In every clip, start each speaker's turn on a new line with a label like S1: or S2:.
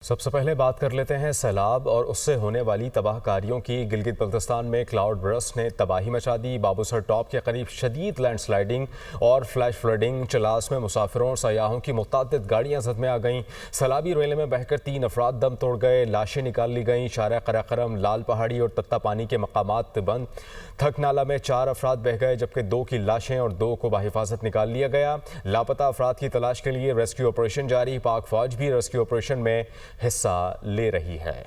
S1: سب سے پہلے بات کر لیتے ہیں سیلاب اور اس سے ہونے والی تباہ کاریوں کی۔ گلگت بلتستان میں کلاؤڈ برسٹ نے تباہی مچا دی۔ بابوسر ٹاپ کے قریب شدید لینڈ سلائیڈنگ اور فلیش فلڈنگ۔ چلاس میں مسافروں اور سیاحوں کی متعدد گاڑیاں زد میں آ گئیں۔ سیلابی ریلے میں بہہ کر 3 افراد دم توڑ گئے، لاشیں نکال لی گئیں۔ شارع قراقرم، لال پہاڑی اور تتہ پانی کے مقامات بند۔ تھک نالہ میں 4 افراد بہہ گئے جبکہ 2 کی لاشیں اور 2 کو بحفاظت نکال لیا گیا۔ لاپتہ افراد کی تلاش کے لیے ریسکیو آپریشن جاری۔ پاک فوج بھی ریسکیو آپریشن میں حصہ لے رہی ہے۔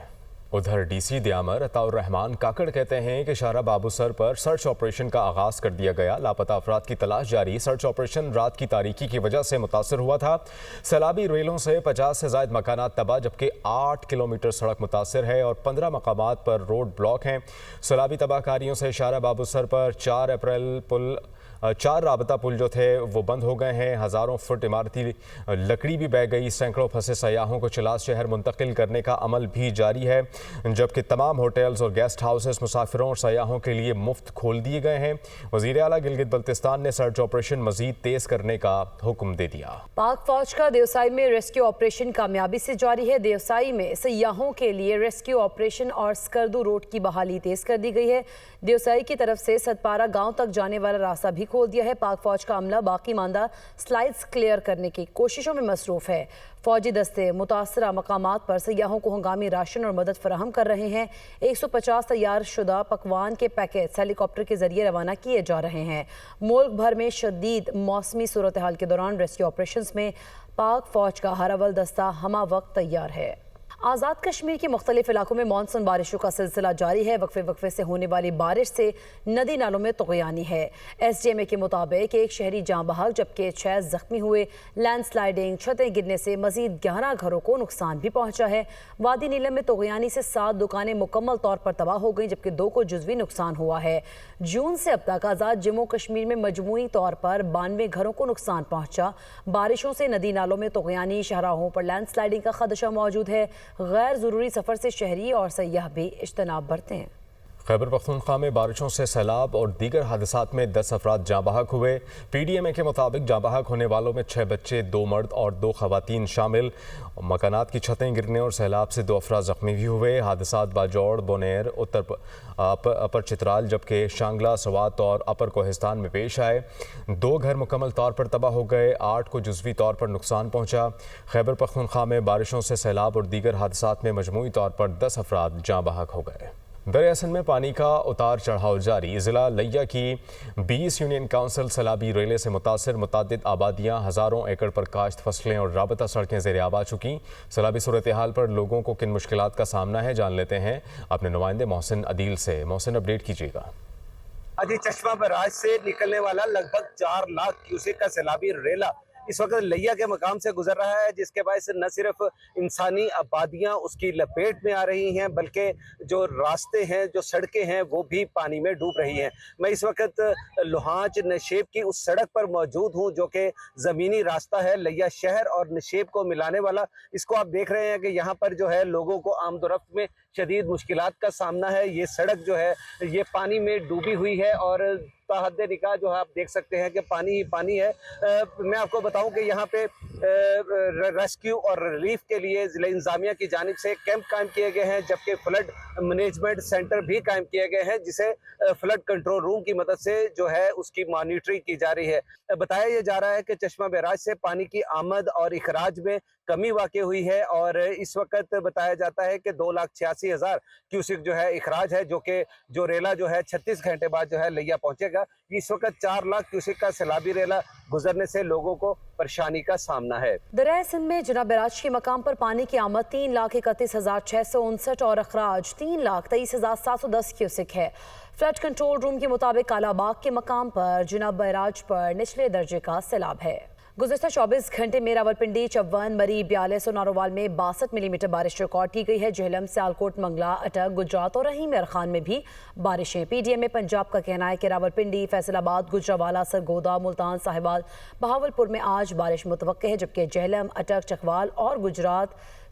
S1: ادھر ڈی سی دیامر عطاء الرحمان کاکڑ کہتے ہیں کہ شارع بابوسر پر سرچ آپریشن کا آغاز کر دیا گیا۔ لاپتہ افراد کی تلاش جاری۔ سرچ آپریشن رات کی تاریکی کی وجہ سے متاثر ہوا تھا۔ سیلابی ریلوں سے 50 سے زائد مکانات تباہ جبکہ 8 کلومیٹر سڑک متاثر ہے اور 15 مقامات پر روڈ بلاک ہیں۔ سیلابی تباہ کاریوں سے شارع بابوسر پر 4 رابطہ پل جو تھے وہ بند ہو گئے ہیں۔ ہزاروں فٹ عمارتی لکڑی بھی بہہ گئی۔ سینکڑوں پھنسے سیاحوں کو چلاس شہر منتقل کرنے کا عمل بھی جاری ہے جبکہ تمام ہوٹلز اور گیسٹ ہاؤسز مسافروں اور سیاحوں کے لیے مفت کھول دیے گئے ہیں۔ وزیر اعلیٰ گلگت بلتستان نے سرچ آپریشن مزید تیز کرنے کا حکم دے دیا۔
S2: پاک فوج کا دیوسائی میں ریسکیو آپریشن کامیابی سے جاری ہے۔ دیوسائی میں سیاحوں کے لیے ریسکیو آپریشن اور سکردو روڈ کی بحالی تیز کر دی گئی ہے۔ دیوسائی کی طرف سے ستپارہ گاؤں تک جانے والا راستہ بھی کھول دیا ہے۔ پاک فوج کا عملہ باقی ماندہ سلائیڈز کلیئر کرنے کی کوششوں میں مصروف ہے۔ فوجی دستے متاثرہ مقامات پر سیاحوں کو ہنگامی راشن اور مدد فراہم کر رہے ہیں۔ 150 تیار شدہ پکوان کے پیکٹس ہیلی کاپٹر کے ذریعے روانہ کیے جا رہے ہیں۔ ملک بھر میں شدید موسمی صورتحال کے دوران ریسکیو آپریشنز میں پاک فوج کا ہر اول دستہ ہمہ وقت تیار ہے۔ آزاد کشمیر کے مختلف علاقوں میں مانسون بارشوں کا سلسلہ جاری ہے۔ وقفے سے ہونے والی بارش سے ندی نالوں میں طغیانی ہے۔ ایس ڈی ایم اے کے مطابق 1 شہری جاں بحق جبکہ 6 زخمی ہوئے۔ لینڈ سلائیڈنگ، چھتیں گرنے سے مزید 11 گھروں کو نقصان بھی پہنچا ہے۔ وادی نیلم میں طغیانی سے 7 دکانیں مکمل طور پر تباہ ہو گئیں جبکہ 2 کو جزوی نقصان ہوا ہے۔ جون سے اب تک آزاد جموں کشمیر میں مجموعی طور پر 92 گھروں کو نقصان پہنچا۔ بارشوں سے ندی نالوں میں طغیانی، شاہراہوں پر لینڈ سلائیڈنگ کا خدشہ موجود ہے۔ غیر ضروری سفر سے شہری اور سیاح بھی اجتناب برتیں۔
S1: خیبر پختونخوا میں بارشوں سے سیلاب اور دیگر حادثات میں 10 افراد جاں بحق ہوئے۔ پی ڈی ایم اے کے مطابق جاں بحق ہونے والوں میں 6 بچے، 2 مرد اور 2 خواتین شامل۔ مکانات کی چھتیں گرنے اور سیلاب سے 2 افراد زخمی بھی ہوئے۔ حادثات باجوڑ، بونیر، اپر چترال جبکہ شانگلہ، سوات اور اپر کوہستان میں پیش آئے۔ 2 گھر مکمل طور پر تباہ ہو گئے، 8 کو جزوی طور پر نقصان پہنچا۔ خیبر پختونخوا میں بارشوں سے سیلاب اور دیگر حادثات میں مجموعی طور پر 10 افراد جاں بحق ہو گئے۔ دریا سندھ میں پانی کا اتار چڑھاؤ جاری۔ ضلع لیا کی 20 یونین کونسل سیلابی ریلے سے متاثر۔ متعدد آبادیاں، ہزاروں ایکڑ پر کاشت فصلیں اور رابطہ سڑکیں زیر آب آ چکیں۔ سیلابی صورتحال پر لوگوں کو کن مشکلات کا سامنا ہے جان لیتے ہیں اپنے نمائندے محسن عدیل سے۔ محسن، اپڈیٹ کیجیے گا۔
S3: آج چشمہ براج سے نکلنے والا لگ بھگ 4 لاکھ کیوسیک کا سیلابی ریلا اس وقت لیا کے مقام سے گزر رہا ہے، جس کے باعث نہ صرف انسانی آبادیاں اس کی لپیٹ میں آ رہی ہیں بلکہ جو راستے ہیں، جو سڑکیں ہیں وہ بھی پانی میں ڈوب رہی ہیں۔ میں اس وقت لوہانچ نشیب کی اس سڑک پر موجود ہوں جو کہ زمینی راستہ ہے لیا شہر اور نشیب کو ملانے والا۔ اس کو آپ دیکھ رہے ہیں کہ یہاں پر جو ہے لوگوں کو آمد و رفت میں شدید مشکلات کا سامنا ہے۔ یہ سڑک جو ہے یہ پانی میں ڈوبی ہوئی ہے اور حد نکاح جو ہے آپ دیکھ سکتے ہیں کہ پانی ہی پانی ہے۔ میں آپ کو بتاؤں کہ یہاں پہ ریسکیو اور ریلیف کے لیے ضلع انتظامیہ کی جانب سے کیمپ قائم کیے گئے ہیں جبکہ فلڈ مینجمنٹ سینٹر بھی قائم کیے گئے ہیں جسے فلڈ کنٹرول روم کی مدد سے جو ہے اس کی مانیٹرنگ کی جا رہی ہے۔ بتایا یہ جا رہا ہے کہ چشمہ بیراج سے پانی کی آمد اور اخراج میں کمی واقع ہوئی ہے اور اس وقت بتایا جاتا ہے کہ 2,86,000 کیوسک جو ہے اخراج ہے جو ریلا جو ہے 36 گھنٹے بعد جو ہے لیا پہنچے گا۔ اس وقت 4 لاکھ کیوسک کا سیلابی ریلا گزرنے سے لوگوں کو پریشانی کا سامنا ہے۔
S2: دریائے سندھ میں جناب بیراج کے مقام پر پانی کی آمد 3,31,659 اور اخراج 3,23,710 کیوسک ہے۔ فلڈ کنٹرول روم کے مطابق کالا باغ کے مقام پر جناب بیراج پر نچلے درجے کا سیلاب ہے۔ گزشتہ 24 گھنٹے میں راولپنڈی، چون، مری، 42 اور ناروال میں 62 ملی میٹر بارش ریکارڈ کی گئی ہے۔ جہلم، سیالکوٹ، منگلا، اٹک، گجرات اور رحیم ارخان میں بھی بارشیں۔ پی ڈی ایم اے پنجاب کا کہنا ہے کہ راولپنڈی، فیصل آباد، گجرانوالہ، سرگودا، ملتان، صاحبال، بہاولپور میں آج بارش متوقع ہے جبکہ جہلم، اٹک، چکوال اور گجرات